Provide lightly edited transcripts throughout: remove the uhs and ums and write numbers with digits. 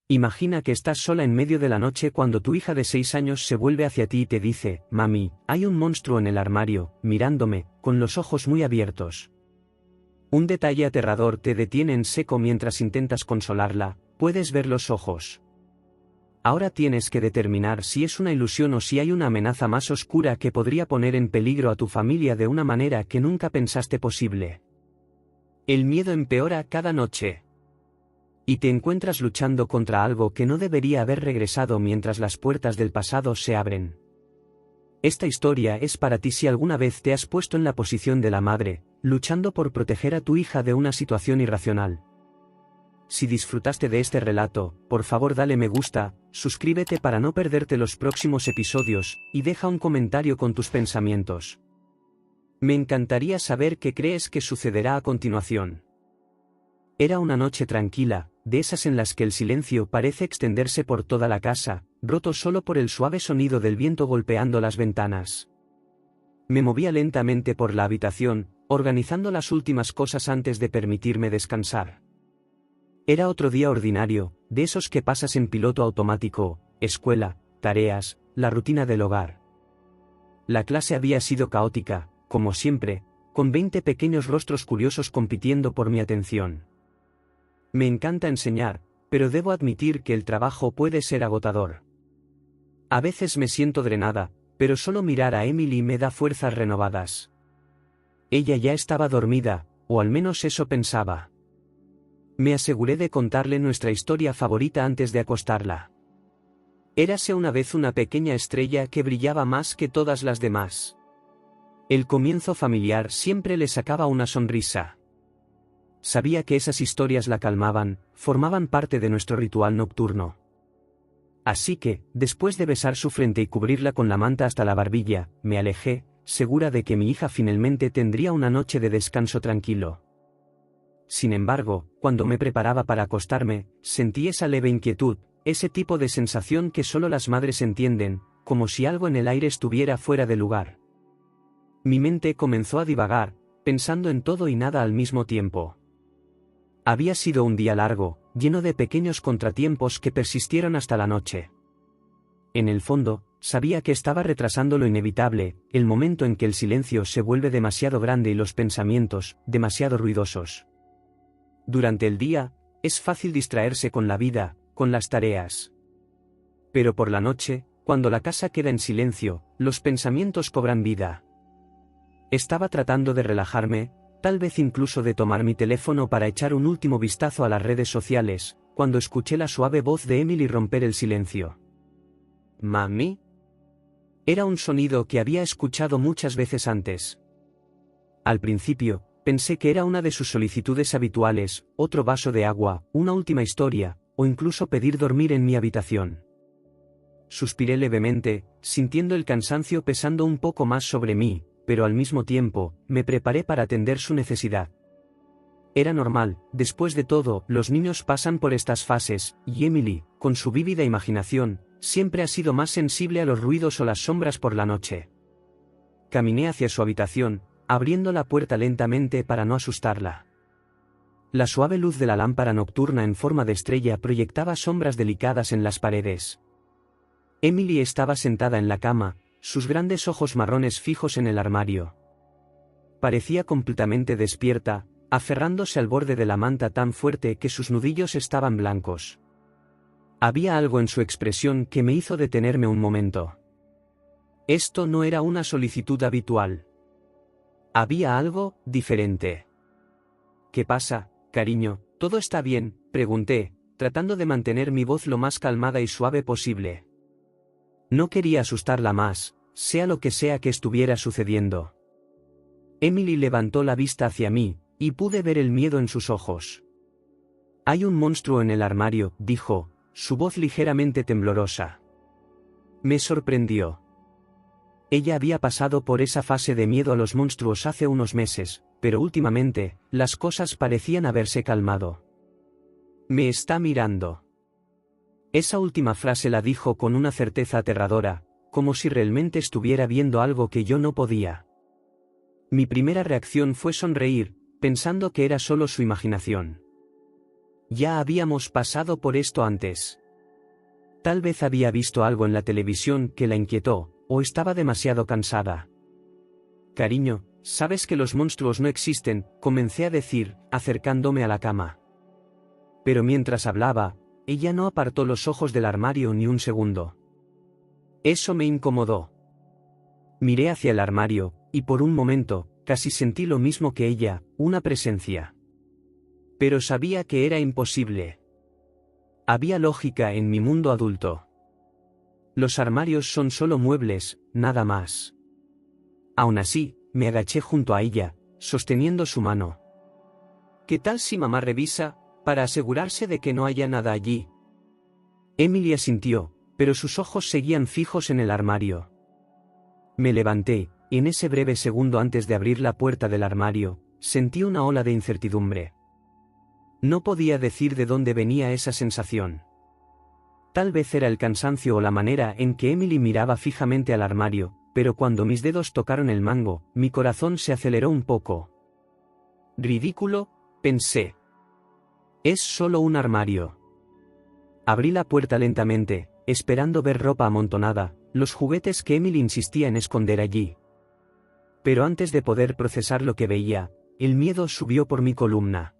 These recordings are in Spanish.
Imagina que estás sola en medio de la noche cuando tu hija de 6 años se vuelve hacia ti y te dice, «Mami, hay un monstruo en el armario, mirándome, con los ojos muy abiertos». Un detalle aterrador te detiene en seco mientras intentas consolarla, puedes ver los ojos. Ahora tienes que determinar si es una ilusión o si hay una amenaza más oscura que podría poner en peligro a tu familia de una manera que nunca pensaste posible. El miedo empeora cada noche. Y te encuentras luchando contra algo que no debería haber regresado mientras las puertas del pasado se abren. Esta historia es para ti si alguna vez te has puesto en la posición de la madre, luchando por proteger a tu hija de una situación irracional. Si disfrutaste de este relato, por favor dale me gusta, suscríbete para no perderte los próximos episodios, y deja un comentario con tus pensamientos. Me encantaría saber qué crees que sucederá a continuación. Era una noche tranquila, de esas en las que el silencio parece extenderse por toda la casa, roto solo por el suave sonido del viento golpeando las ventanas. Me movía lentamente por la habitación, organizando las últimas cosas antes de permitirme descansar. Era otro día ordinario, de esos que pasas en piloto automático, escuela, tareas, la rutina del hogar. La clase había sido caótica, como siempre, con 20 pequeños rostros curiosos compitiendo por mi atención. Me encanta enseñar, pero debo admitir que el trabajo puede ser agotador. A veces me siento drenada, pero solo mirar a Emily me da fuerzas renovadas. Ella ya estaba dormida, o al menos eso pensaba. Me aseguré de contarle nuestra historia favorita antes de acostarla. Érase una vez una pequeña estrella que brillaba más que todas las demás. El comienzo familiar siempre le sacaba una sonrisa. Sabía que esas historias la calmaban, formaban parte de nuestro ritual nocturno. Así que, después de besar su frente y cubrirla con la manta hasta la barbilla, me alejé, segura de que mi hija finalmente tendría una noche de descanso tranquilo. Sin embargo, cuando me preparaba para acostarme, sentí esa leve inquietud, ese tipo de sensación que solo las madres entienden, como si algo en el aire estuviera fuera de lugar. Mi mente comenzó a divagar, pensando en todo y nada al mismo tiempo. Había sido un día largo, lleno de pequeños contratiempos que persistieron hasta la noche. En el fondo, sabía que estaba retrasando lo inevitable, el momento en que el silencio se vuelve demasiado grande y los pensamientos, demasiado ruidosos. Durante el día, es fácil distraerse con la vida, con las tareas. Pero por la noche, cuando la casa queda en silencio, los pensamientos cobran vida. Estaba tratando de relajarme, tal vez incluso de tomar mi teléfono para echar un último vistazo a las redes sociales, cuando escuché la suave voz de Emily romper el silencio. ¿Mami? Era un sonido que había escuchado muchas veces antes. Al principio, pensé que era una de sus solicitudes habituales, otro vaso de agua, una última historia, o incluso pedir dormir en mi habitación. Suspiré levemente, sintiendo el cansancio pesando un poco más sobre mí, pero al mismo tiempo, me preparé para atender su necesidad. Era normal, después de todo, los niños pasan por estas fases, y Emily, con su vívida imaginación, siempre ha sido más sensible a los ruidos o las sombras por la noche. Caminé hacia su habitación, abriendo la puerta lentamente para no asustarla. La suave luz de la lámpara nocturna en forma de estrella proyectaba sombras delicadas en las paredes. Emily estaba sentada en la cama, sus grandes ojos marrones fijos en el armario. Parecía completamente despierta, aferrándose al borde de la manta tan fuerte que sus nudillos estaban blancos. Había algo en su expresión que me hizo detenerme un momento. Esto no era una solicitud habitual. Había algo diferente. ¿Qué pasa, cariño? ¿Todo está bien?, pregunté, tratando de mantener mi voz lo más calmada y suave posible. No quería asustarla más, sea lo que sea que estuviera sucediendo. Emily levantó la vista hacia mí, y pude ver el miedo en sus ojos. «Hay un monstruo en el armario», dijo, su voz ligeramente temblorosa. Me sorprendió. Ella había pasado por esa fase de miedo a los monstruos hace unos meses, pero últimamente, las cosas parecían haberse calmado. «Me está mirando». Esa última frase la dijo con una certeza aterradora, como si realmente estuviera viendo algo que yo no podía. Mi primera reacción fue sonreír, pensando que era solo su imaginación. Ya habíamos pasado por esto antes. Tal vez había visto algo en la televisión que la inquietó, o estaba demasiado cansada. Cariño, sabes que los monstruos no existen, comencé a decir, acercándome a la cama. Pero mientras hablaba, ella no apartó los ojos del armario ni un segundo. Eso me incomodó. Miré hacia el armario, y por un momento, casi sentí lo mismo que ella, una presencia. Pero sabía que era imposible. Había lógica en mi mundo adulto. Los armarios son solo muebles, nada más. Aún así, me agaché junto a ella, sosteniendo su mano. ¿Qué tal si mamá revisa, para asegurarse de que no haya nada allí? Emily asintió, pero sus ojos seguían fijos en el armario. Me levanté, y en ese breve segundo antes de abrir la puerta del armario, sentí una ola de incertidumbre. No podía decir de dónde venía esa sensación. Tal vez era el cansancio o la manera en que Emily miraba fijamente al armario, pero cuando mis dedos tocaron el mango, mi corazón se aceleró un poco. Ridículo, pensé. Es solo un armario. Abrí la puerta lentamente, esperando ver ropa amontonada, los juguetes que Emily insistía en esconder allí. Pero antes de poder procesar lo que veía, el miedo subió por mi columna.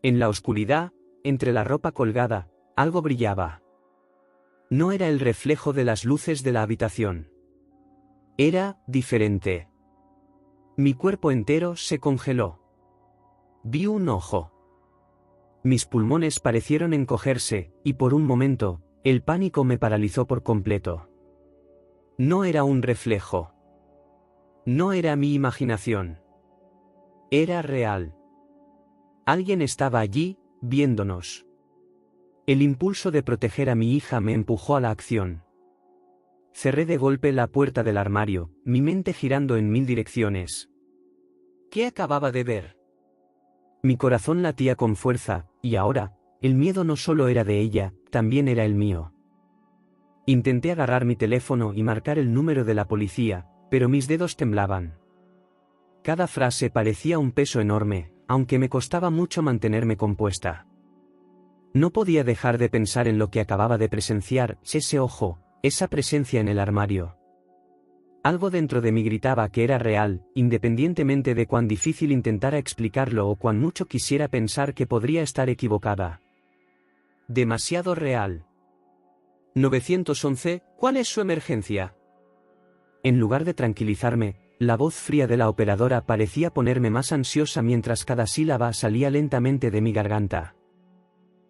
En la oscuridad, entre la ropa colgada, algo brillaba. No era el reflejo de las luces de la habitación. Era diferente. Mi cuerpo entero se congeló. Vi un ojo. Mis pulmones parecieron encogerse, y por un momento, el pánico me paralizó por completo. No era un reflejo. No era mi imaginación. Era real. Alguien estaba allí, viéndonos. El impulso de proteger a mi hija me empujó a la acción. Cerré de golpe la puerta del armario, mi mente girando en 1000 direcciones. ¿Qué acababa de ver? Mi corazón latía con fuerza, y ahora, el miedo no solo era de ella, también era el mío. Intenté agarrar mi teléfono y marcar el número de la policía, pero mis dedos temblaban. Cada frase parecía un peso enorme, aunque me costaba mucho mantenerme compuesta. No podía dejar de pensar en lo que acababa de presenciar, ese ojo, esa presencia en el armario. Algo dentro de mí gritaba que era real, independientemente de cuán difícil intentara explicarlo o cuán mucho quisiera pensar que podría estar equivocada. Demasiado real. 911, ¿cuál es su emergencia? En lugar de tranquilizarme, la voz fría de la operadora parecía ponerme más ansiosa mientras cada sílaba salía lentamente de mi garganta.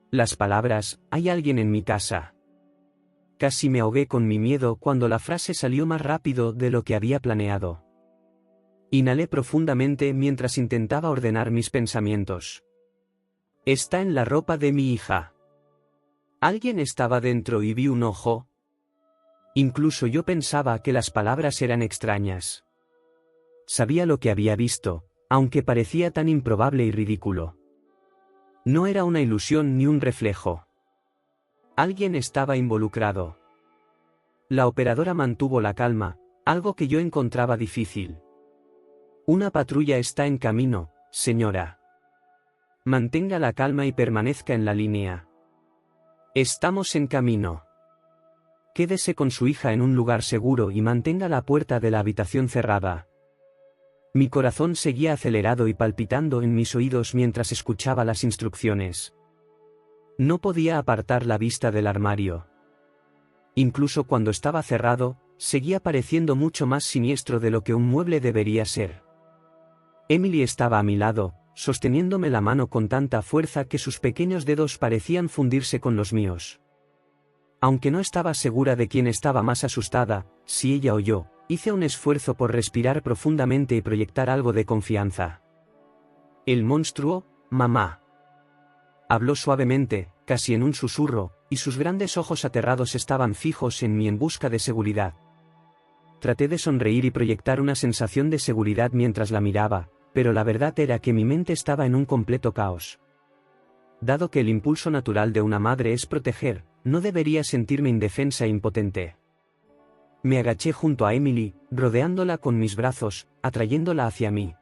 Las palabras, hay alguien en mi casa. Casi me ahogué con mi miedo cuando la frase salió más rápido de lo que había planeado. Inhalé profundamente mientras intentaba ordenar mis pensamientos. Está en la ropa de mi hija. Alguien estaba dentro y vi un ojo. Incluso yo pensaba que las palabras eran extrañas. Sabía lo que había visto, aunque parecía tan improbable y ridículo. No era una ilusión ni un reflejo. Alguien estaba involucrado. La operadora mantuvo la calma, algo que yo encontraba difícil. Una patrulla está en camino, señora. Mantenga la calma y permanezca en la línea. Estamos en camino. Quédese con su hija en un lugar seguro y mantenga la puerta de la habitación cerrada. Mi corazón seguía acelerado y palpitando en mis oídos mientras escuchaba las instrucciones. No podía apartar la vista del armario. Incluso cuando estaba cerrado, seguía pareciendo mucho más siniestro de lo que un mueble debería ser. Emily estaba a mi lado, sosteniéndome la mano con tanta fuerza que sus pequeños dedos parecían fundirse con los míos. Aunque no estaba segura de quién estaba más asustada, si ella o yo, hice un esfuerzo por respirar profundamente y proyectar algo de confianza. El monstruo, mamá. Habló suavemente, casi en un susurro, y sus grandes ojos aterrados estaban fijos en mí en busca de seguridad. Traté de sonreír y proyectar una sensación de seguridad mientras la miraba, pero la verdad era que mi mente estaba en un completo caos. Dado que el impulso natural de una madre es proteger, no debería sentirme indefensa e impotente. Me agaché junto a Emily, rodeándola con mis brazos, atrayéndola hacia mí.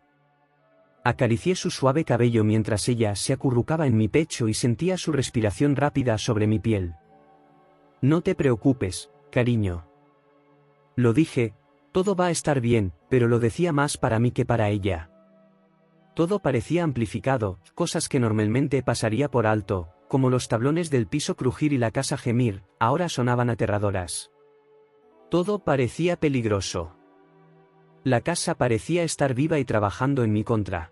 Acaricié su suave cabello mientras ella se acurrucaba en mi pecho y sentía su respiración rápida sobre mi piel. No te preocupes, cariño. Lo dije, todo va a estar bien, pero lo decía más para mí que para ella. Todo parecía amplificado, cosas que normalmente pasaría por alto, como los tablones del piso crujir y la casa gemir, ahora sonaban aterradoras. Todo parecía peligroso. La casa parecía estar viva y trabajando en mi contra.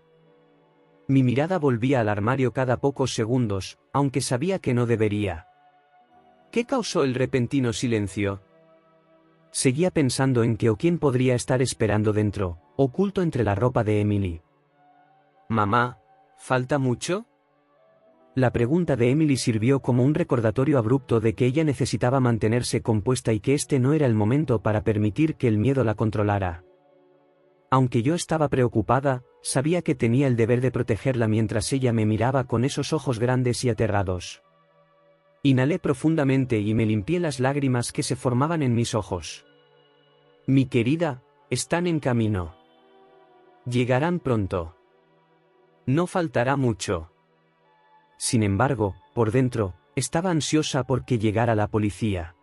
Mi mirada volvía al armario cada pocos segundos, aunque sabía que no debería. ¿Qué causó el repentino silencio? Seguía pensando en qué o quién podría estar esperando dentro, oculto entre la ropa de Emily. «Mamá, ¿falta mucho?» La pregunta de Emily sirvió como un recordatorio abrupto de que ella necesitaba mantenerse compuesta y que este no era el momento para permitir que el miedo la controlara. Aunque yo estaba preocupada, sabía que tenía el deber de protegerla mientras ella me miraba con esos ojos grandes y aterrados. Inhalé profundamente y me limpié las lágrimas que se formaban en mis ojos. Mi querida, están en camino. Llegarán pronto. No faltará mucho. Sin embargo, por dentro, estaba ansiosa porque llegara la policía.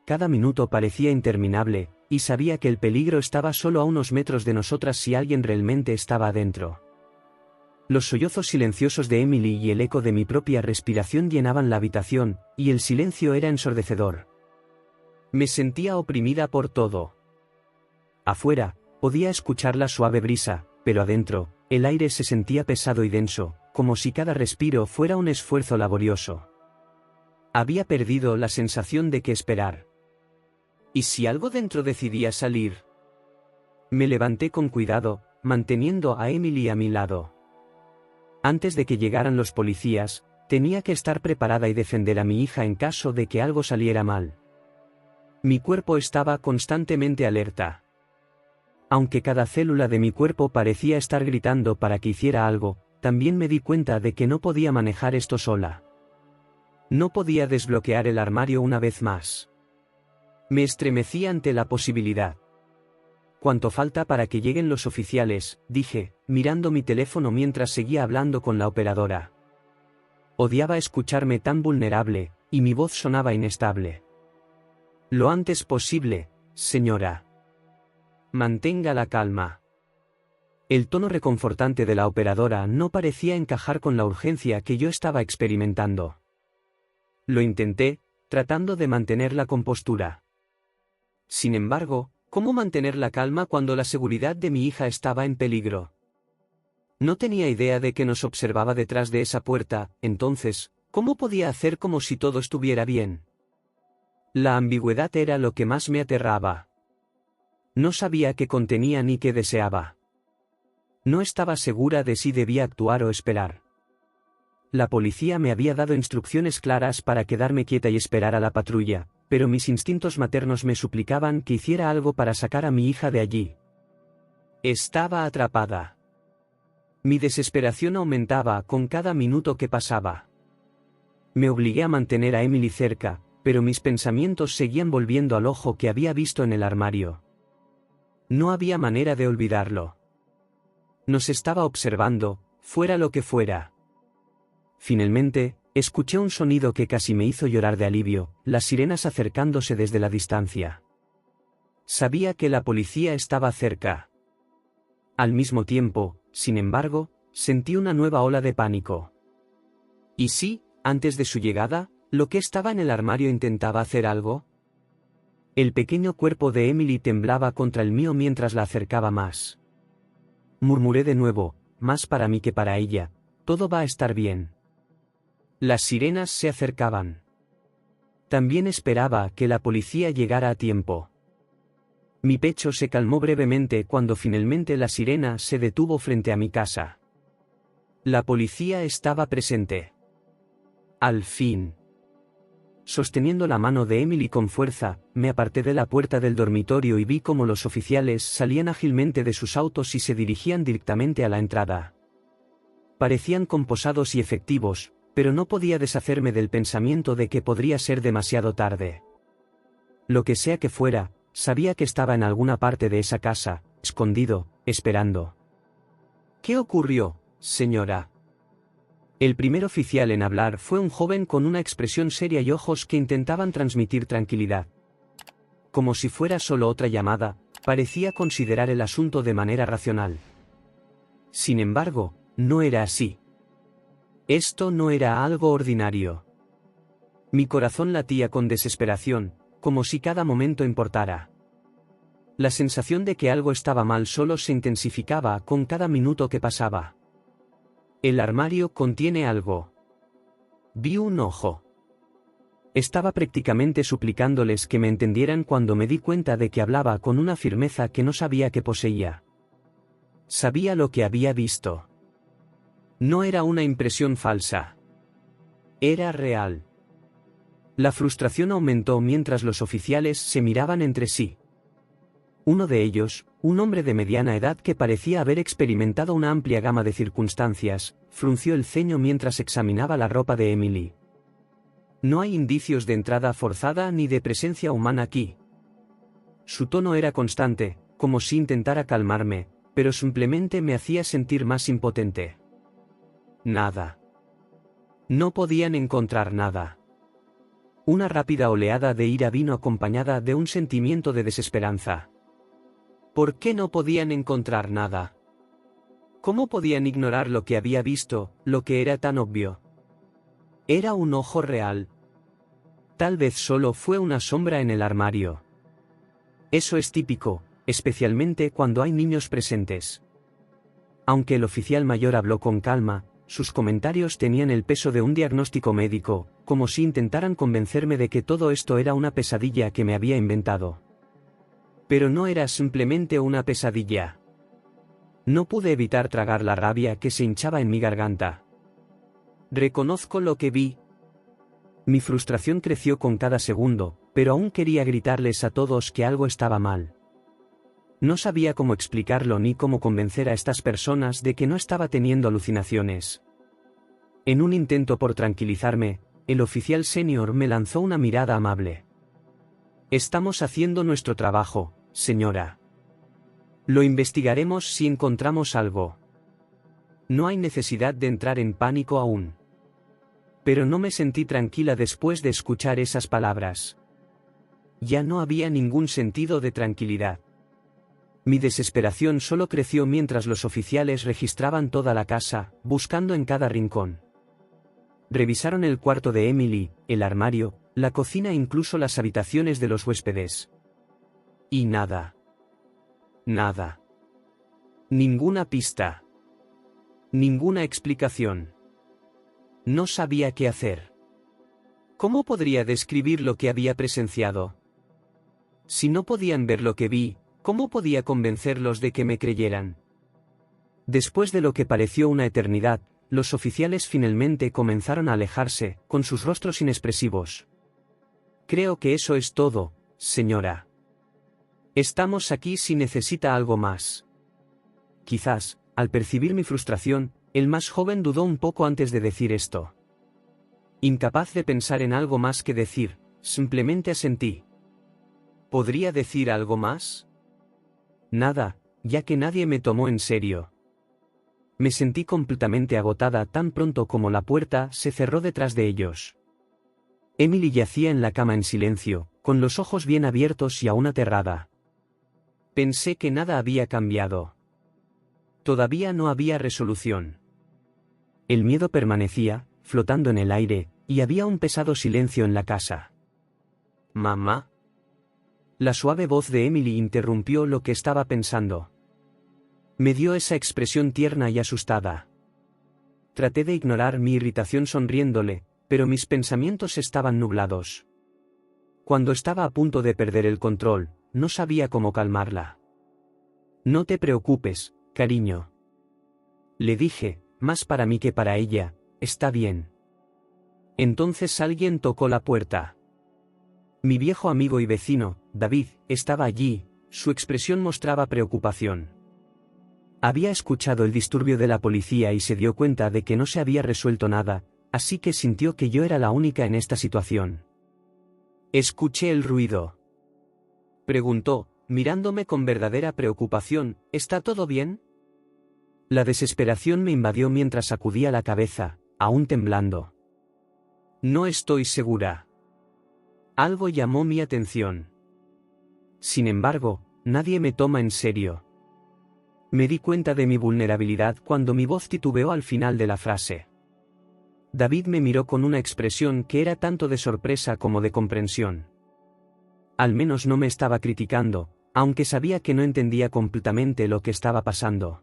Cada minuto parecía interminable, y sabía que el peligro estaba solo a unos metros de nosotras si alguien realmente estaba adentro. Los sollozos silenciosos de Emily y el eco de mi propia respiración llenaban la habitación, y el silencio era ensordecedor. Me sentía oprimida por todo. Afuera, podía escuchar la suave brisa, pero adentro, el aire se sentía pesado y denso, como si cada respiro fuera un esfuerzo laborioso. Había perdido la sensación de que esperar. ¿Y si algo dentro decidía salir? Me levanté con cuidado, manteniendo a Emily a mi lado. Antes de que llegaran los policías, tenía que estar preparada y defender a mi hija en caso de que algo saliera mal. Mi cuerpo estaba constantemente alerta. Aunque cada célula de mi cuerpo parecía estar gritando para que hiciera algo, también me di cuenta de que no podía manejar esto sola. No podía desbloquear el armario una vez más. Me estremecí ante la posibilidad. «¿Cuánto falta para que lleguen los oficiales?», dije, mirando mi teléfono mientras seguía hablando con la operadora. Odiaba escucharme tan vulnerable, y mi voz sonaba inestable. «Lo antes posible, señora. Mantenga la calma». El tono reconfortante de la operadora no parecía encajar con la urgencia que yo estaba experimentando. Lo intenté, tratando de mantener la compostura. Sin embargo, ¿cómo mantener la calma cuando la seguridad de mi hija estaba en peligro? No tenía idea de que nos observaba detrás de esa puerta, entonces, ¿cómo podía hacer como si todo estuviera bien? La ambigüedad era lo que más me aterraba. No sabía qué contenía ni qué deseaba. No estaba segura de si debía actuar o esperar. La policía me había dado instrucciones claras para quedarme quieta y esperar a la patrulla, pero mis instintos maternos me suplicaban que hiciera algo para sacar a mi hija de allí. Estaba atrapada. Mi desesperación aumentaba con cada minuto que pasaba. Me obligué a mantener a Emily cerca, pero mis pensamientos seguían volviendo al ojo que había visto en el armario. No había manera de olvidarlo. Nos estaba observando, fuera lo que fuera. Finalmente, escuché un sonido que casi me hizo llorar de alivio, las sirenas acercándose desde la distancia. Sabía que la policía estaba cerca. Al mismo tiempo, sin embargo, sentí una nueva ola de pánico. ¿Y si, antes de su llegada, lo que estaba en el armario intentaba hacer algo? El pequeño cuerpo de Emily temblaba contra el mío mientras la acercaba más. Murmuré de nuevo, más para mí que para ella, todo va a estar bien. Las sirenas se acercaban. También esperaba que la policía llegara a tiempo. Mi pecho se calmó brevemente cuando finalmente la sirena se detuvo frente a mi casa. La policía estaba presente. Al fin. Sosteniendo la mano de Emily con fuerza, me aparté de la puerta del dormitorio y vi cómo los oficiales salían ágilmente de sus autos y se dirigían directamente a la entrada. Parecían composados y efectivos, pero no podía deshacerme del pensamiento de que podría ser demasiado tarde. Lo que sea que fuera, sabía que estaba en alguna parte de esa casa, escondido, esperando. ¿Qué ocurrió, señora? El primer oficial en hablar fue un joven con una expresión seria y ojos que intentaban transmitir tranquilidad. Como si fuera solo otra llamada, parecía considerar el asunto de manera racional. Sin embargo, no era así. Esto no era algo ordinario. Mi corazón latía con desesperación, como si cada momento importara. La sensación de que algo estaba mal solo se intensificaba con cada minuto que pasaba. El armario contiene algo. Vi un ojo. Estaba prácticamente suplicándoles que me entendieran cuando me di cuenta de que hablaba con una firmeza que no sabía que poseía. Sabía lo que había visto. No era una impresión falsa. Era real. La frustración aumentó mientras los oficiales se miraban entre sí. Uno de ellos, un hombre de mediana edad que parecía haber experimentado una amplia gama de circunstancias, frunció el ceño mientras examinaba la ropa de Emily. No hay indicios de entrada forzada ni de presencia humana aquí. Su tono era constante, como si intentara calmarme, pero simplemente me hacía sentir más impotente. Nada. No podían encontrar nada. Una rápida oleada de ira vino acompañada de un sentimiento de desesperanza. ¿Por qué no podían encontrar nada? ¿Cómo podían ignorar lo que había visto, lo que era tan obvio? Era un ojo real. Tal vez solo fue una sombra en el armario. Eso es típico, especialmente cuando hay niños presentes. Aunque el oficial mayor habló con calma, sus comentarios tenían el peso de un diagnóstico médico, como si intentaran convencerme de que todo esto era una pesadilla que me había inventado. Pero no era simplemente una pesadilla. No pude evitar tragar la rabia que se hinchaba en mi garganta. Reconozco lo que vi. Mi frustración creció con cada segundo, pero aún quería gritarles a todos que algo estaba mal. No sabía cómo explicarlo ni cómo convencer a estas personas de que no estaba teniendo alucinaciones. En un intento por tranquilizarme, el oficial senior me lanzó una mirada amable. Estamos haciendo nuestro trabajo, señora. Lo investigaremos si encontramos algo. No hay necesidad de entrar en pánico aún. Pero no me sentí tranquila después de escuchar esas palabras. Ya no había ningún sentido de tranquilidad. Mi desesperación solo creció mientras los oficiales registraban toda la casa, buscando en cada rincón. Revisaron el cuarto de Emily, el armario, la cocina e incluso las habitaciones de los huéspedes. Y nada. Nada. Ninguna pista. Ninguna explicación. No sabía qué hacer. ¿Cómo podría describir lo que había presenciado? Si no podían ver lo que vi, ¿cómo podía convencerlos de que me creyeran? Después de lo que pareció una eternidad, los oficiales finalmente comenzaron a alejarse, con sus rostros inexpresivos. Creo que eso es todo, señora. Estamos aquí si necesita algo más. Quizás, al percibir mi frustración, el más joven dudó un poco antes de decir esto. Incapaz de pensar en algo más que decir, simplemente asentí. ¿Podría decir algo más? Nada, ya que nadie me tomó en serio. Me sentí completamente agotada tan pronto como la puerta se cerró detrás de ellos. Emily yacía en la cama en silencio, con los ojos bien abiertos y aún aterrada. Pensé que nada había cambiado. Todavía no había resolución. El miedo permanecía, flotando en el aire, y había un pesado silencio en la casa. ¿Mamá? La suave voz de Emily interrumpió lo que estaba pensando. Me dio esa expresión tierna y asustada. Traté de ignorar mi irritación sonriéndole, pero mis pensamientos estaban nublados. Cuando estaba a punto de perder el control, no sabía cómo calmarla. No te preocupes, cariño. Le dije, más para mí que para ella, está bien. Entonces alguien tocó la puerta. Mi viejo amigo y vecino, David, estaba allí, su expresión mostraba preocupación. Había escuchado el disturbio de la policía y se dio cuenta de que no se había resuelto nada, así que sintió que yo era la única en esta situación. Escuché el ruido. Preguntó, mirándome con verdadera preocupación, ¿está todo bien? La desesperación me invadió mientras sacudía la cabeza, aún temblando. No estoy segura. Algo llamó mi atención. Sin embargo, nadie me toma en serio. Me di cuenta de mi vulnerabilidad cuando mi voz titubeó al final de la frase. David me miró con una expresión que era tanto de sorpresa como de comprensión. Al menos no me estaba criticando, aunque sabía que no entendía completamente lo que estaba pasando.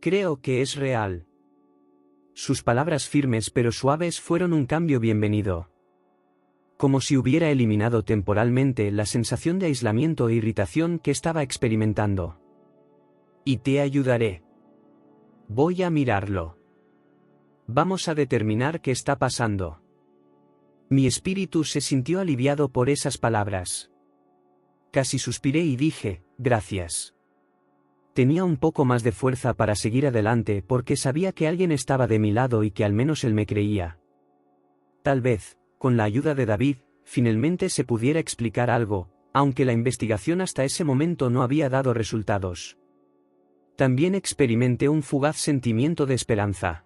Creo que es real. Sus palabras firmes pero suaves fueron un cambio bienvenido. Como si hubiera eliminado temporalmente la sensación de aislamiento e irritación que estaba experimentando. Y te ayudaré. Voy a mirarlo. Vamos a determinar qué está pasando. Mi espíritu se sintió aliviado por esas palabras. Casi suspiré y dije, gracias. Tenía un poco más de fuerza para seguir adelante porque sabía que alguien estaba de mi lado y que al menos él me creía. Tal vez, con la ayuda de David, finalmente se pudiera explicar algo, aunque la investigación hasta ese momento no había dado resultados. También experimenté un fugaz sentimiento de esperanza.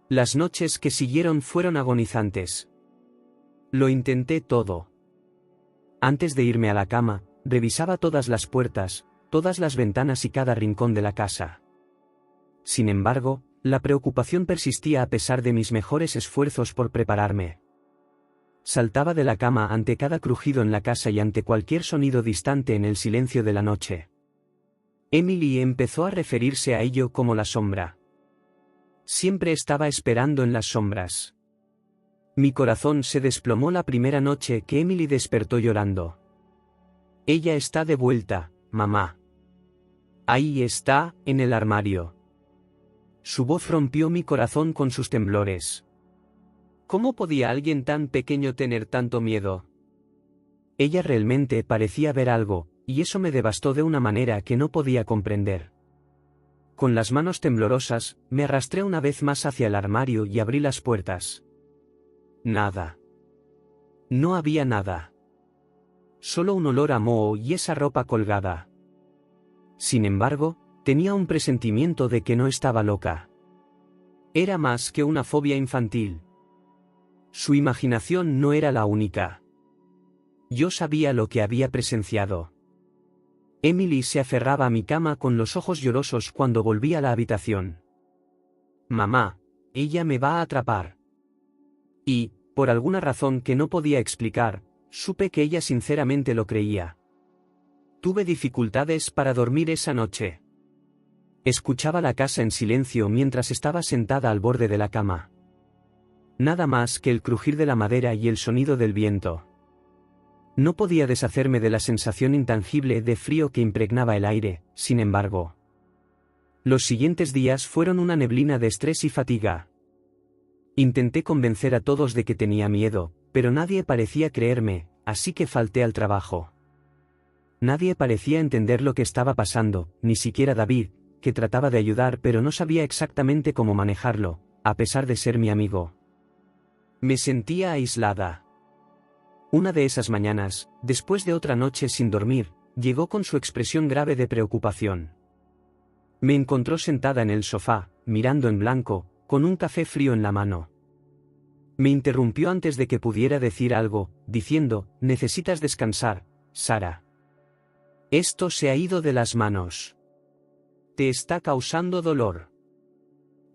Las noches que siguieron fueron agonizantes. Lo intenté todo. Antes de irme a la cama, revisaba todas las puertas, todas las ventanas y cada rincón de la casa. Sin embargo, la preocupación persistía a pesar de mis mejores esfuerzos por prepararme. Saltaba de la cama ante cada crujido en la casa y ante cualquier sonido distante en el silencio de la noche. Emily empezó a referirse a ello como la sombra. Siempre estaba esperando en las sombras. Mi corazón se desplomó la primera noche que Emily despertó llorando. Ella está de vuelta, mamá. Ahí está, en el armario. Su voz rompió mi corazón con sus temblores. ¿Cómo podía alguien tan pequeño tener tanto miedo? Ella realmente parecía ver algo, y eso me devastó de una manera que no podía comprender. Con las manos temblorosas, me arrastré una vez más hacia el armario y abrí las puertas. Nada. No había nada. Solo un olor a moho y esa ropa colgada. Sin embargo, tenía un presentimiento de que no estaba loca. Era más que una fobia infantil. Su imaginación no era la única. Yo sabía lo que había presenciado. Emily se aferraba a mi cama con los ojos llorosos cuando volví a la habitación. Mamá, ella me va a atrapar. Y, por alguna razón que no podía explicar, supe que ella sinceramente lo creía. Tuve dificultades para dormir esa noche. Escuchaba la casa en silencio mientras estaba sentada al borde de la cama. Nada más que el crujir de la madera y el sonido del viento. No podía deshacerme de la sensación intangible de frío que impregnaba el aire, sin embargo. Los siguientes días fueron una neblina de estrés y fatiga. Intenté convencer a todos de que tenía miedo, pero nadie parecía creerme, así que falté al trabajo. Nadie parecía entender lo que estaba pasando, ni siquiera David, que trataba de ayudar pero no sabía exactamente cómo manejarlo, a pesar de ser mi amigo. Me sentía aislada. Una de esas mañanas, después de otra noche sin dormir, llegó con su expresión grave de preocupación. Me encontró sentada en el sofá, mirando en blanco, con un café frío en la mano. Me interrumpió antes de que pudiera decir algo, diciendo, «Necesitas descansar, Sara. Esto se ha ido de las manos. Te está causando dolor.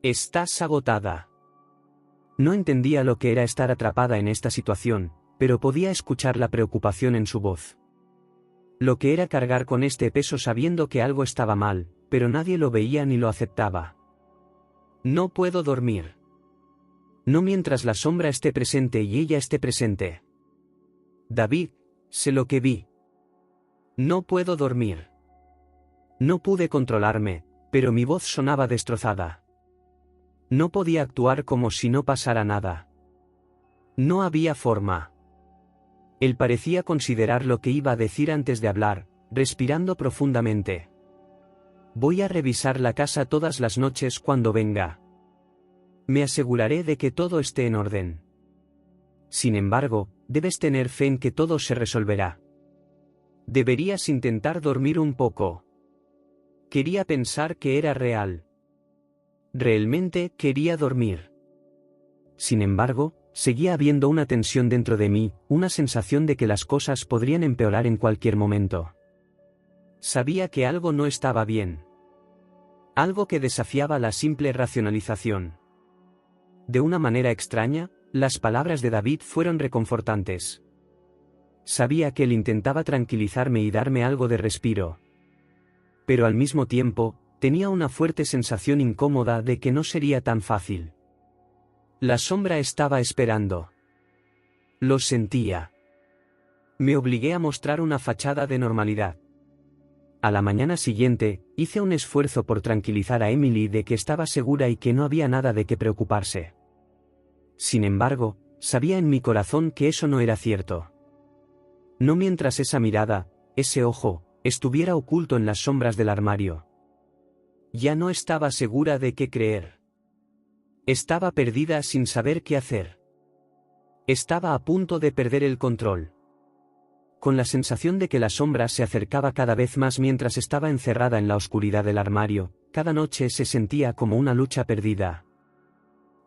Estás agotada». No entendía lo que era estar atrapada en esta situación, pero podía escuchar la preocupación en su voz. Lo que era cargar con este peso sabiendo que algo estaba mal, pero nadie lo veía ni lo aceptaba. No puedo dormir. No mientras la sombra esté presente y ella esté presente. David, sé lo que vi. No puedo dormir. No pude controlarme, pero mi voz sonaba destrozada. No podía actuar como si no pasara nada. No había forma. Él parecía considerar lo que iba a decir antes de hablar, respirando profundamente. Voy a revisar la casa todas las noches cuando venga. Me aseguraré de que todo esté en orden. Sin embargo, debes tener fe en que todo se resolverá. Deberías intentar dormir un poco. Quería pensar que era real. Realmente quería dormir. Sin embargo, seguía habiendo una tensión dentro de mí, una sensación de que las cosas podrían empeorar en cualquier momento. Sabía que algo no estaba bien. Algo que desafiaba la simple racionalización. De una manera extraña, las palabras de David fueron reconfortantes. Sabía que él intentaba tranquilizarme y darme algo de respiro. Pero al mismo tiempo, tenía una fuerte sensación incómoda de que no sería tan fácil. La sombra estaba esperando. Lo sentía. Me obligué a mostrar una fachada de normalidad. A la mañana siguiente, hice un esfuerzo por tranquilizar a Emily de que estaba segura y que no había nada de qué preocuparse. Sin embargo, sabía en mi corazón que eso no era cierto. No mientras esa mirada, ese ojo, estuviera oculto en las sombras del armario. Ya no estaba segura de qué creer. Estaba perdida sin saber qué hacer. Estaba a punto de perder el control. Con la sensación de que la sombra se acercaba cada vez más mientras estaba encerrada en la oscuridad del armario, cada noche se sentía como una lucha perdida.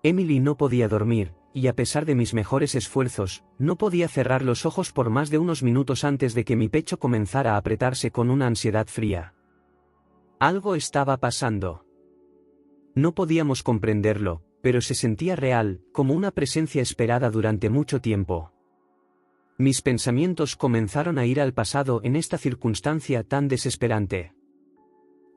Emily no podía dormir, y a pesar de mis mejores esfuerzos, no podía cerrar los ojos por más de unos minutos antes de que mi pecho comenzara a apretarse con una ansiedad fría. Algo estaba pasando. No podíamos comprenderlo, pero se sentía real, como una presencia esperada durante mucho tiempo. Mis pensamientos comenzaron a ir al pasado en esta circunstancia tan desesperante.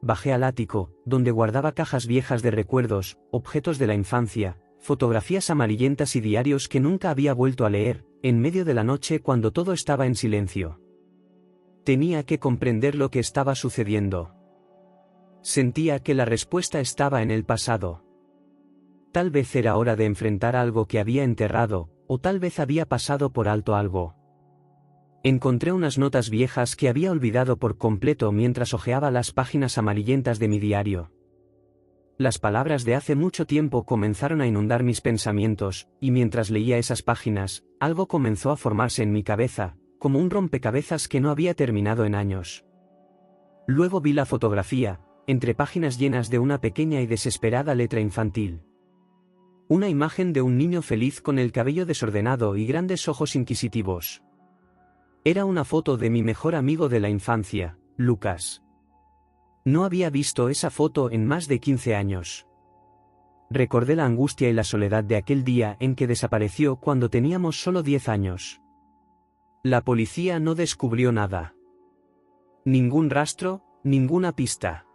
Bajé al ático, donde guardaba cajas viejas de recuerdos, objetos de la infancia, fotografías amarillentas y diarios que nunca había vuelto a leer, en medio de la noche cuando todo estaba en silencio. Tenía que comprender lo que estaba sucediendo. Sentía que la respuesta estaba en el pasado. Tal vez era hora de enfrentar algo que había enterrado, o tal vez había pasado por alto algo. Encontré unas notas viejas que había olvidado por completo mientras hojeaba las páginas amarillentas de mi diario. Las palabras de hace mucho tiempo comenzaron a inundar mis pensamientos, y mientras leía esas páginas, algo comenzó a formarse en mi cabeza, como un rompecabezas que no había terminado en años. Luego vi la fotografía, entre páginas llenas de una pequeña y desesperada letra infantil. Una imagen de un niño feliz con el cabello desordenado y grandes ojos inquisitivos. Era una foto de mi mejor amigo de la infancia, Lucas. No había visto esa foto en más de 15 años. Recordé la angustia y la soledad de aquel día en que desapareció cuando teníamos solo 10 años. La policía no descubrió nada. Ningún rastro, ninguna pista.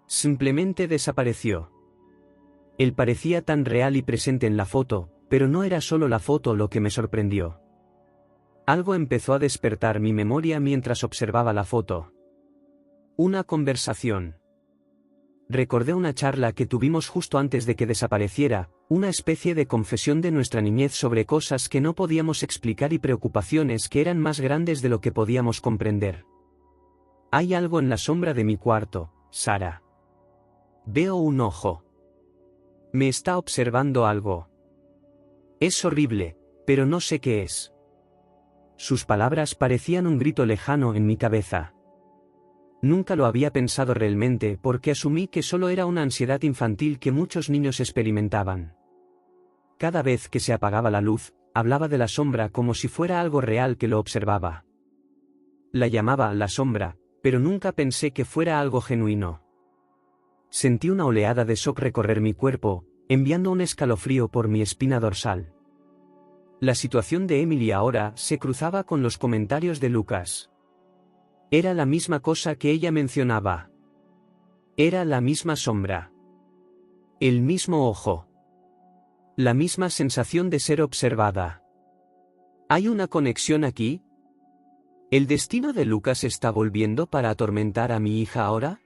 Simplemente desapareció. Él parecía tan real y presente en la foto, pero no era solo la foto lo que me sorprendió. Algo empezó a despertar mi memoria mientras observaba la foto. Una conversación. Recordé una charla que tuvimos justo antes de que desapareciera, una especie de confesión de nuestra niñez sobre cosas que no podíamos explicar y preocupaciones que eran más grandes de lo que podíamos comprender. Hay algo en la sombra de mi cuarto, Sara. Veo un ojo. Me está observando algo. Es horrible, pero no sé qué es. Sus palabras parecían un grito lejano en mi cabeza. Nunca lo había pensado realmente porque asumí que solo era una ansiedad infantil que muchos niños experimentaban. Cada vez que se apagaba la luz, hablaba de la sombra como si fuera algo real que lo observaba. La llamaba la sombra, pero nunca pensé que fuera algo genuino. Sentí una oleada de shock recorrer mi cuerpo, enviando un escalofrío por mi espina dorsal. La situación de Emily ahora se cruzaba con los comentarios de Lucas. Era la misma cosa que ella mencionaba. Era la misma sombra. El mismo ojo. La misma sensación de ser observada. ¿Hay una conexión aquí? ¿El destino de Lucas está volviendo para atormentar a mi hija ahora?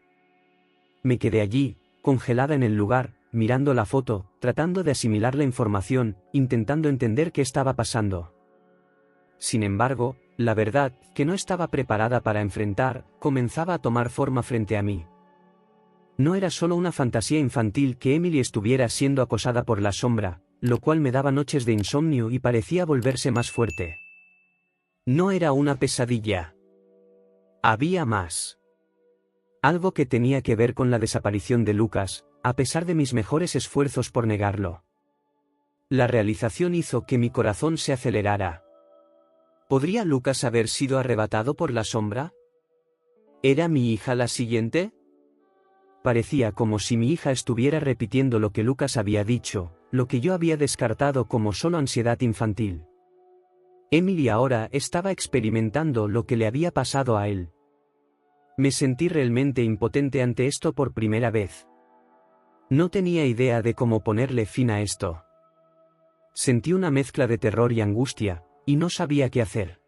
Me quedé allí, congelada en el lugar, mirando la foto, tratando de asimilar la información, intentando entender qué estaba pasando. Sin embargo, la verdad, que no estaba preparada para enfrentar, comenzaba a tomar forma frente a mí. No era solo una fantasía infantil que Emily estuviera siendo acosada por la sombra, lo cual me daba noches de insomnio y parecía volverse más fuerte. No era una pesadilla. Había más. Algo que tenía que ver con la desaparición de Lucas, a pesar de mis mejores esfuerzos por negarlo. La realización hizo que mi corazón se acelerara. ¿Podría Lucas haber sido arrebatado por la sombra? ¿Era mi hija la siguiente? Parecía como si mi hija estuviera repitiendo lo que Lucas había dicho, lo que yo había descartado como solo ansiedad infantil. Emily ahora estaba experimentando lo que le había pasado a él. Me sentí realmente impotente ante esto por primera vez. No tenía idea de cómo ponerle fin a esto. Sentí una mezcla de terror y angustia, y no sabía qué hacer.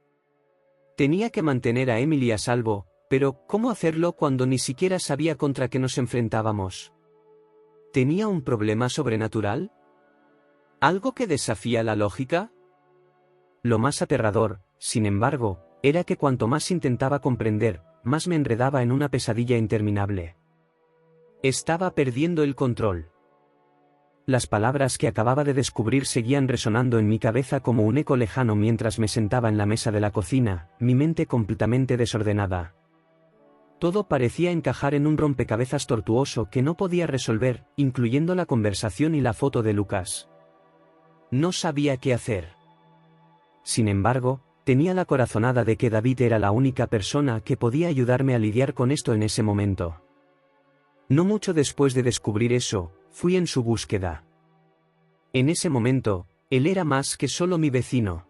Tenía que mantener a Emily a salvo, pero ¿cómo hacerlo cuando ni siquiera sabía contra qué nos enfrentábamos? ¿Tenía un problema sobrenatural? ¿Algo que desafía la lógica? Lo más aterrador, sin embargo, era que cuanto más intentaba comprender, más me enredaba en una pesadilla interminable. Estaba perdiendo el control. Las palabras que acababa de descubrir seguían resonando en mi cabeza como un eco lejano mientras me sentaba en la mesa de la cocina, mi mente completamente desordenada. Todo parecía encajar en un rompecabezas tortuoso que no podía resolver, incluyendo la conversación y la foto de Lucas. No sabía qué hacer. Sin embargo, tenía la corazonada de que David era la única persona que podía ayudarme a lidiar con esto en ese momento. No mucho después de descubrir eso, fui en su búsqueda. En ese momento, él era más que solo mi vecino.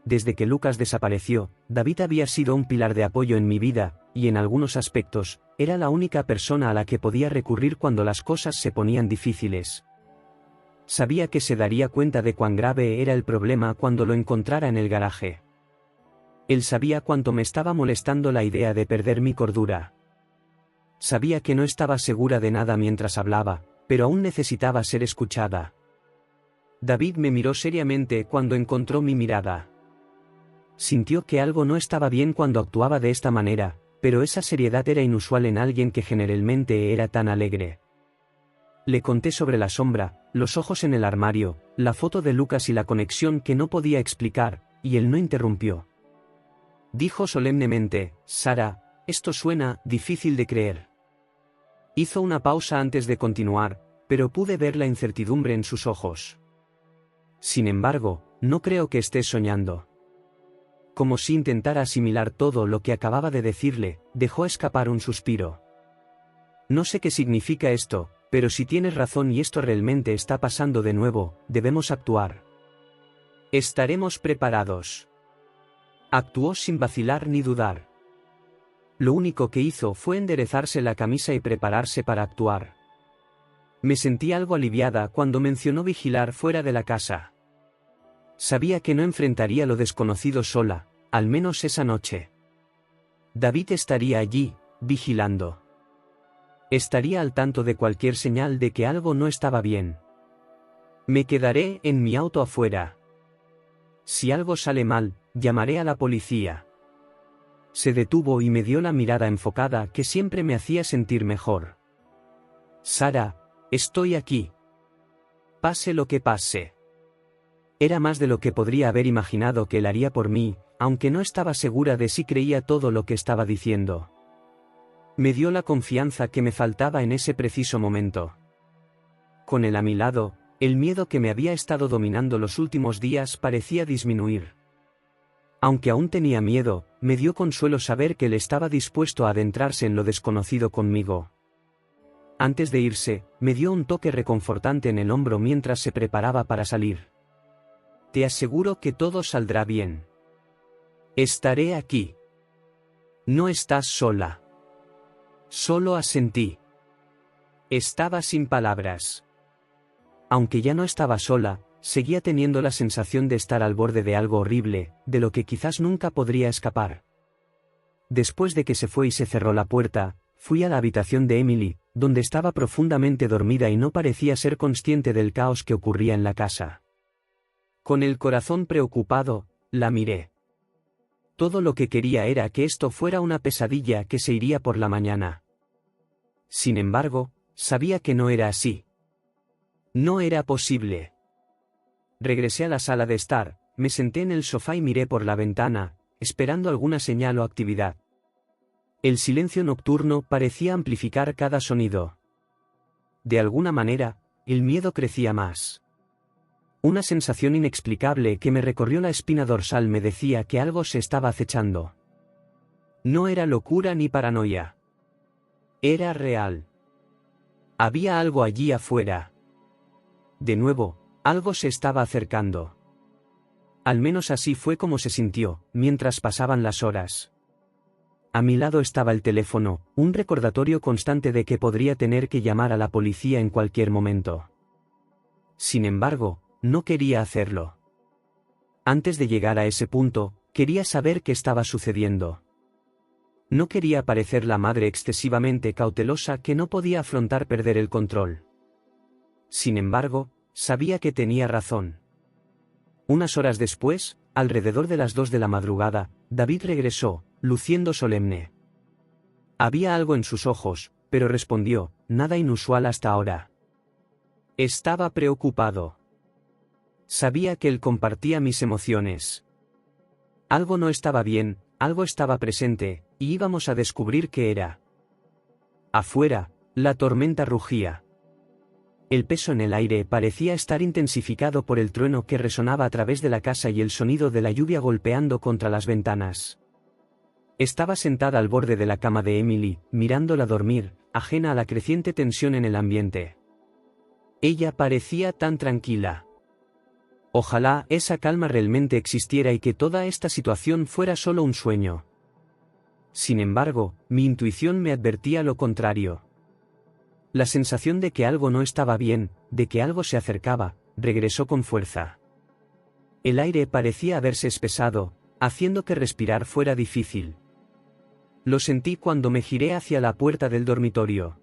Desde que Lucas desapareció, David había sido un pilar de apoyo en mi vida, y en algunos aspectos, era la única persona a la que podía recurrir cuando las cosas se ponían difíciles. Sabía que se daría cuenta de cuán grave era el problema cuando lo encontrara en el garaje. Él sabía cuánto me estaba molestando la idea de perder mi cordura. Sabía que no estaba segura de nada mientras hablaba, pero aún necesitaba ser escuchada. David me miró seriamente cuando encontró mi mirada. Sintió que algo no estaba bien cuando actuaba de esta manera, pero esa seriedad era inusual en alguien que generalmente era tan alegre. Le conté sobre la sombra, los ojos en el armario, la foto de Lucas y la conexión que no podía explicar, y él no interrumpió. Dijo solemnemente: «Sara, esto suena difícil de creer». Hizo una pausa antes de continuar, pero pude ver la incertidumbre en sus ojos. «Sin embargo, no creo que estés soñando». Como si intentara asimilar todo lo que acababa de decirle, dejó escapar un suspiro. «No sé qué significa esto, pero si tienes razón y esto realmente está pasando de nuevo, debemos actuar. Estaremos preparados». Actuó sin vacilar ni dudar. Lo único que hizo fue enderezarse la camisa y prepararse para actuar. Me sentí algo aliviada cuando mencionó vigilar fuera de la casa. Sabía que no enfrentaría lo desconocido sola, al menos esa noche. David estaría allí, vigilando. Estaría al tanto de cualquier señal de que algo no estaba bien. Me quedaré en mi auto afuera. Si algo sale mal, llamaré a la policía. Se detuvo y me dio la mirada enfocada que siempre me hacía sentir mejor. «Sara, estoy aquí. Pase lo que pase». Era más de lo que podría haber imaginado que él haría por mí, aunque no estaba segura de si creía todo lo que estaba diciendo. Me dio la confianza que me faltaba en ese preciso momento. Con él a mi lado, el miedo que me había estado dominando los últimos días parecía disminuir. Aunque aún tenía miedo, me dio consuelo saber que él estaba dispuesto a adentrarse en lo desconocido conmigo. Antes de irse, me dio un toque reconfortante en el hombro mientras se preparaba para salir. «Te aseguro que todo saldrá bien. Estaré aquí. No estás sola». Solo asentí. Estaba sin palabras. Aunque ya no estaba sola, seguía teniendo la sensación de estar al borde de algo horrible, de lo que quizás nunca podría escapar. Después de que se fue y se cerró la puerta, fui a la habitación de Emily, donde estaba profundamente dormida y no parecía ser consciente del caos que ocurría en la casa. Con el corazón preocupado, la miré. Todo lo que quería era que esto fuera una pesadilla que se iría por la mañana. Sin embargo, sabía que no era así. No era posible. Regresé a la sala de estar, me senté en el sofá y miré por la ventana, esperando alguna señal o actividad. El silencio nocturno parecía amplificar cada sonido. De alguna manera, el miedo crecía más. Una sensación inexplicable que me recorrió la espina dorsal me decía que algo se estaba acechando. No era locura ni paranoia. Era real. Había algo allí afuera. De nuevo, algo se estaba acercando. Al menos así fue como se sintió, mientras pasaban las horas. A mi lado estaba el teléfono, un recordatorio constante de que podría tener que llamar a la policía en cualquier momento. Sin embargo, no quería hacerlo. Antes de llegar a ese punto, quería saber qué estaba sucediendo. No quería parecer la madre excesivamente cautelosa que no podía afrontar perder el control. Sin embargo, sabía que tenía razón. Unas horas después, alrededor de las 2 de la madrugada, David regresó, luciendo solemne. Había algo en sus ojos, pero respondió, nada inusual hasta ahora. Estaba preocupado. Sabía que él compartía mis emociones. Algo no estaba bien, algo estaba presente, y íbamos a descubrir qué era. Afuera, la tormenta rugía. El peso en el aire parecía estar intensificado por el trueno que resonaba a través de la casa y el sonido de la lluvia golpeando contra las ventanas. Estaba sentada al borde de la cama de Emily, mirándola dormir, ajena a la creciente tensión en el ambiente. Ella parecía tan tranquila. Ojalá esa calma realmente existiera y que toda esta situación fuera solo un sueño. Sin embargo, mi intuición me advertía lo contrario. La sensación de que algo no estaba bien, de que algo se acercaba, regresó con fuerza. El aire parecía haberse espesado, haciendo que respirar fuera difícil. Lo sentí cuando me giré hacia la puerta del dormitorio.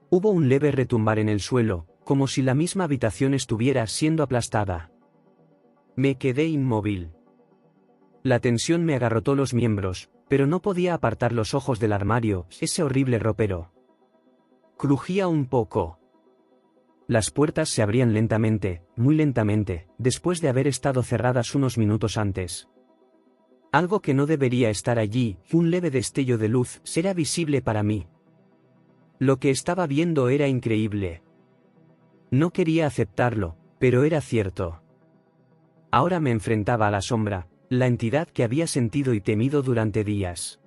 Hubo un leve retumbar en el suelo, como si la misma habitación estuviera siendo aplastada. Me quedé inmóvil. La tensión me agarrotó los miembros, pero no podía apartar los ojos del armario, ese horrible ropero. Crujía un poco. Las puertas se abrían lentamente, muy lentamente, después de haber estado cerradas unos minutos antes. Algo que no debería estar allí, un leve destello de luz, era visible para mí. Lo que estaba viendo era increíble. No quería aceptarlo, pero era cierto. Ahora me enfrentaba a la sombra, la entidad que había sentido y temido durante días.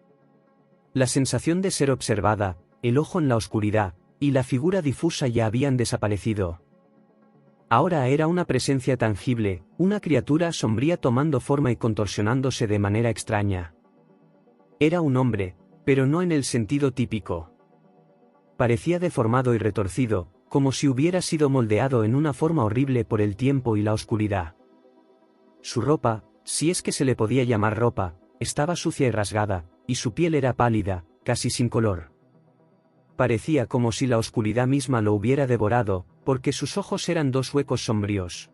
La sensación de ser observada, el ojo en la oscuridad, y la figura difusa ya habían desaparecido. Ahora era una presencia tangible, una criatura sombría tomando forma y contorsionándose de manera extraña. Era un hombre, pero no en el sentido típico. Parecía deformado y retorcido, como si hubiera sido moldeado en una forma horrible por el tiempo y la oscuridad. Su ropa, si es que se le podía llamar ropa, estaba sucia y rasgada, y su piel era pálida, casi sin color. Parecía como si la oscuridad misma lo hubiera devorado, porque sus ojos eran dos huecos sombríos.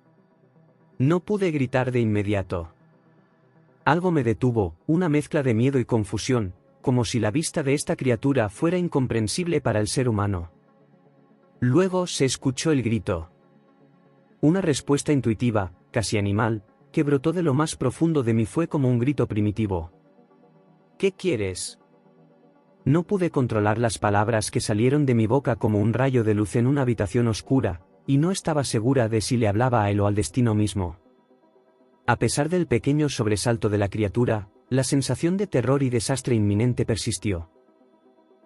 No pude gritar de inmediato. Algo me detuvo, una mezcla de miedo y confusión, como si la vista de esta criatura fuera incomprensible para el ser humano. Luego se escuchó el grito. Una respuesta intuitiva, casi animal, que brotó de lo más profundo de mí fue como un grito primitivo. ¿Qué quieres? No pude controlar las palabras que salieron de mi boca como un rayo de luz en una habitación oscura, y no estaba segura de si le hablaba a él o al destino mismo. A pesar del pequeño sobresalto de la criatura, la sensación de terror y desastre inminente persistió.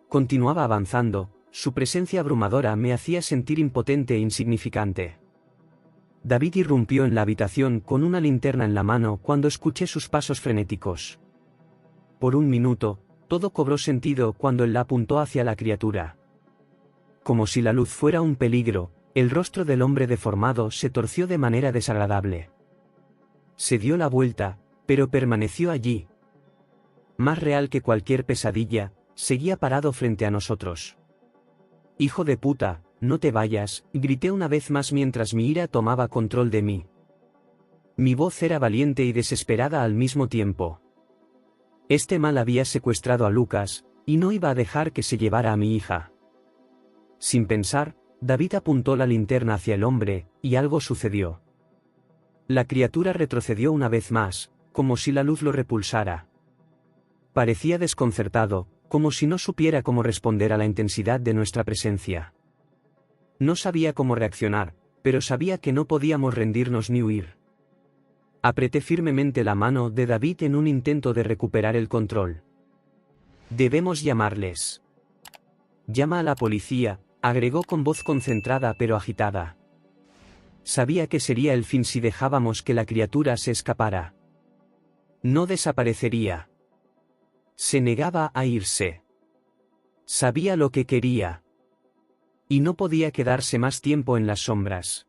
Continuaba avanzando, su presencia abrumadora me hacía sentir impotente e insignificante. David irrumpió en la habitación con una linterna en la mano cuando escuché sus pasos frenéticos. Por un minuto, todo cobró sentido cuando él la apuntó hacia la criatura. Como si la luz fuera un peligro, el rostro del hombre deformado se torció de manera desagradable. Se dio la vuelta, pero permaneció allí. Más real que cualquier pesadilla, seguía parado frente a nosotros. «Hijo de puta, no te vayas», grité una vez más mientras mi ira tomaba control de mí. Mi voz era valiente y desesperada al mismo tiempo. Este mal había secuestrado a Lucas, y no iba a dejar que se llevara a mi hija. Sin pensar, David apuntó la linterna hacia el hombre, y algo sucedió. La criatura retrocedió una vez más, como si la luz lo repulsara. Parecía desconcertado, como si no supiera cómo responder a la intensidad de nuestra presencia. No sabía cómo reaccionar, pero sabía que no podíamos rendirnos ni huir. Apreté firmemente la mano de David en un intento de recuperar el control. «Debemos llamarles». «Llama a la policía», agregó con voz concentrada pero agitada. Sabía que sería el fin si dejábamos que la criatura se escapara. No desaparecería. Se negaba a irse. Sabía lo que quería. Y no podía quedarse más tiempo en las sombras.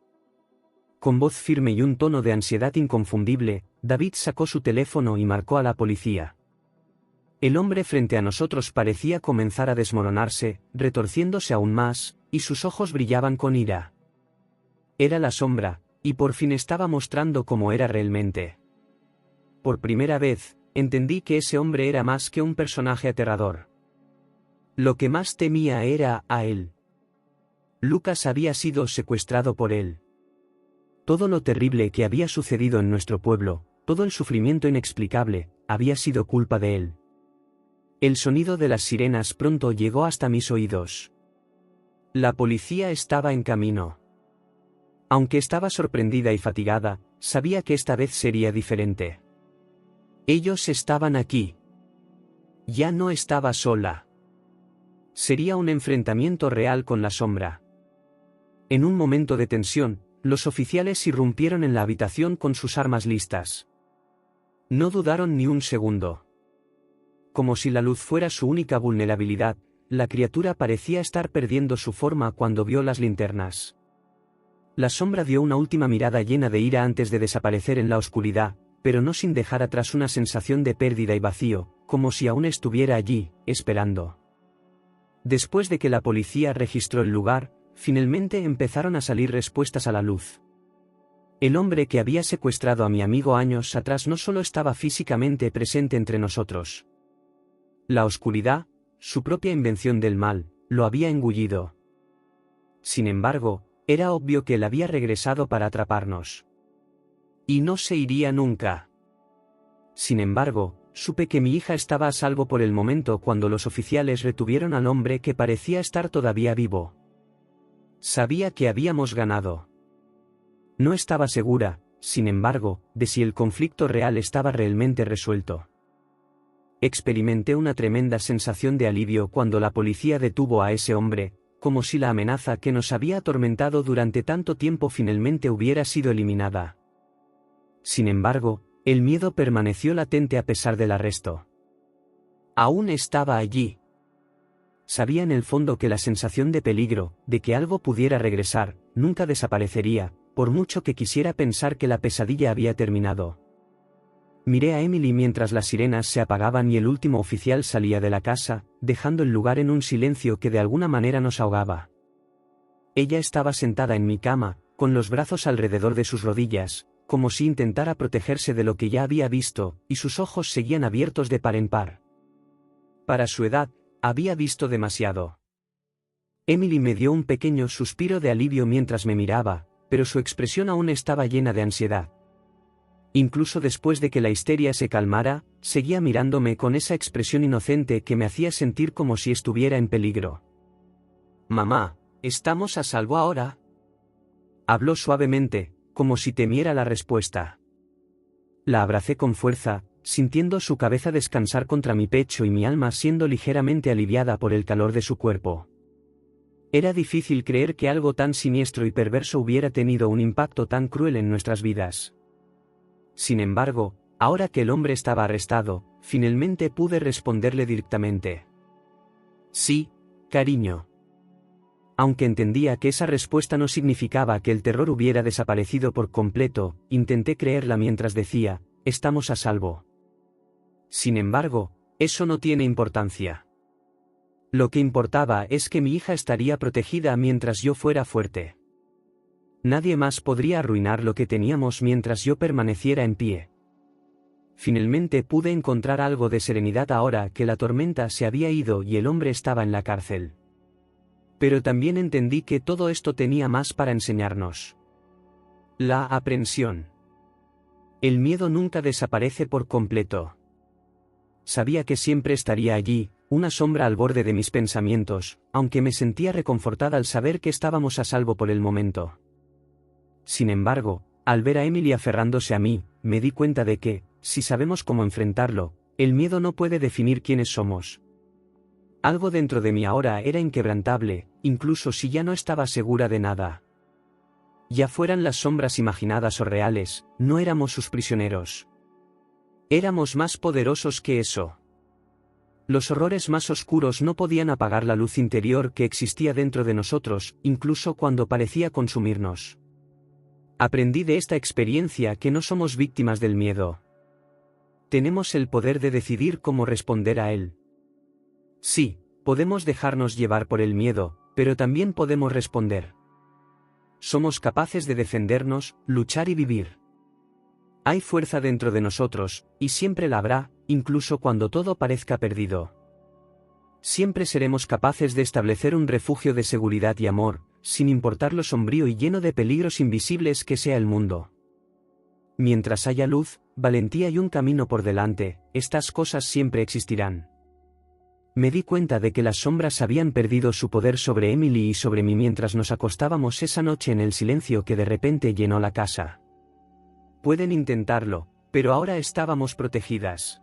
Con voz firme y un tono de ansiedad inconfundible, David sacó su teléfono y marcó a la policía. El hombre frente a nosotros parecía comenzar a desmoronarse, retorciéndose aún más, y sus ojos brillaban con ira. Era la sombra, y por fin estaba mostrando cómo era realmente. Por primera vez, entendí que ese hombre era más que un personaje aterrador. Lo que más temía era a él. Lucas había sido secuestrado por él. Todo lo terrible que había sucedido en nuestro pueblo, todo el sufrimiento inexplicable, había sido culpa de él. El sonido de las sirenas pronto llegó hasta mis oídos. La policía estaba en camino. Aunque estaba sorprendida y fatigada, sabía que esta vez sería diferente. Ellos estaban aquí. Ya no estaba sola. Sería un enfrentamiento real con la sombra. En un momento de tensión, los oficiales irrumpieron en la habitación con sus armas listas. No dudaron ni un segundo. Como si la luz fuera su única vulnerabilidad, la criatura parecía estar perdiendo su forma cuando vio las linternas. La sombra dio una última mirada llena de ira antes de desaparecer en la oscuridad, pero no sin dejar atrás una sensación de pérdida y vacío, como si aún estuviera allí, esperando. Después de que la policía registró el lugar, finalmente empezaron a salir respuestas a la luz. El hombre que había secuestrado a mi amigo años atrás no solo estaba físicamente presente entre nosotros. La oscuridad, su propia invención del mal, lo había engullido. Sin embargo, era obvio que él había regresado para atraparnos. Y no se iría nunca. Sin embargo, supe que mi hija estaba a salvo por el momento cuando los oficiales retuvieron al hombre que parecía estar todavía vivo. Sabía que habíamos ganado. No estaba segura, sin embargo, de si el conflicto real estaba realmente resuelto. Experimenté una tremenda sensación de alivio cuando la policía detuvo a ese hombre, como si la amenaza que nos había atormentado durante tanto tiempo finalmente hubiera sido eliminada. Sin embargo, el miedo permaneció latente a pesar del arresto. Aún estaba allí. Sabía en el fondo que la sensación de peligro, de que algo pudiera regresar, nunca desaparecería, por mucho que quisiera pensar que la pesadilla había terminado. Miré a Emily mientras las sirenas se apagaban y el último oficial salía de la casa, dejando el lugar en un silencio que de alguna manera nos ahogaba. Ella estaba sentada en mi cama, con los brazos alrededor de sus rodillas, como si intentara protegerse de lo que ya había visto, y sus ojos seguían abiertos de par en par. Para su edad, había visto demasiado. Emily me dio un pequeño suspiro de alivio mientras me miraba, pero su expresión aún estaba llena de ansiedad. Incluso después de que la histeria se calmara, seguía mirándome con esa expresión inocente que me hacía sentir como si estuviera en peligro. «Mamá, ¿estamos a salvo ahora?», habló suavemente, como si temiera la respuesta. La abracé con fuerza, sintiendo su cabeza descansar contra mi pecho y mi alma siendo ligeramente aliviada por el calor de su cuerpo. Era difícil creer que algo tan siniestro y perverso hubiera tenido un impacto tan cruel en nuestras vidas. Sin embargo, ahora que el hombre estaba arrestado, finalmente pude responderle directamente. «Sí, cariño». Aunque entendía que esa respuesta no significaba que el terror hubiera desaparecido por completo, intenté creerla mientras decía, «Estamos a salvo». Sin embargo, eso no tiene importancia. Lo que importaba es que mi hija estaría protegida mientras yo fuera fuerte. Nadie más podría arruinar lo que teníamos mientras yo permaneciera en pie. Finalmente pude encontrar algo de serenidad ahora que la tormenta se había ido y el hombre estaba en la cárcel. Pero también entendí que todo esto tenía más para enseñarnos. La aprensión. El miedo nunca desaparece por completo. sabía que siempre estaría allí, una sombra al borde de mis pensamientos, aunque me sentía reconfortada al saber que estábamos a salvo por el momento. Sin embargo, al ver a Emily aferrándose a mí, me di cuenta de que, si sabemos cómo enfrentarlo, el miedo no puede definir quiénes somos. Algo dentro de mí ahora era inquebrantable, incluso si ya no estaba segura de nada. Ya fueran las sombras imaginadas o reales, no éramos sus prisioneros. Éramos más poderosos que eso. Los horrores más oscuros no podían apagar la luz interior que existía dentro de nosotros, incluso cuando parecía consumirnos. Aprendí de esta experiencia que no somos víctimas del miedo. Tenemos el poder de decidir cómo responder a él. Sí, podemos dejarnos llevar por el miedo, pero también podemos responder. Somos capaces de defendernos, luchar y vivir. Hay fuerza dentro de nosotros, y siempre la habrá, incluso cuando todo parezca perdido. Siempre seremos capaces de establecer un refugio de seguridad y amor, sin importar lo sombrío y lleno de peligros invisibles que sea el mundo. Mientras haya luz, valentía y un camino por delante, estas cosas siempre existirán. Me di cuenta de que las sombras habían perdido su poder sobre Emily y sobre mí mientras nos acostábamos esa noche en el silencio que de repente llenó la casa. Pueden intentarlo, pero ahora estábamos protegidas.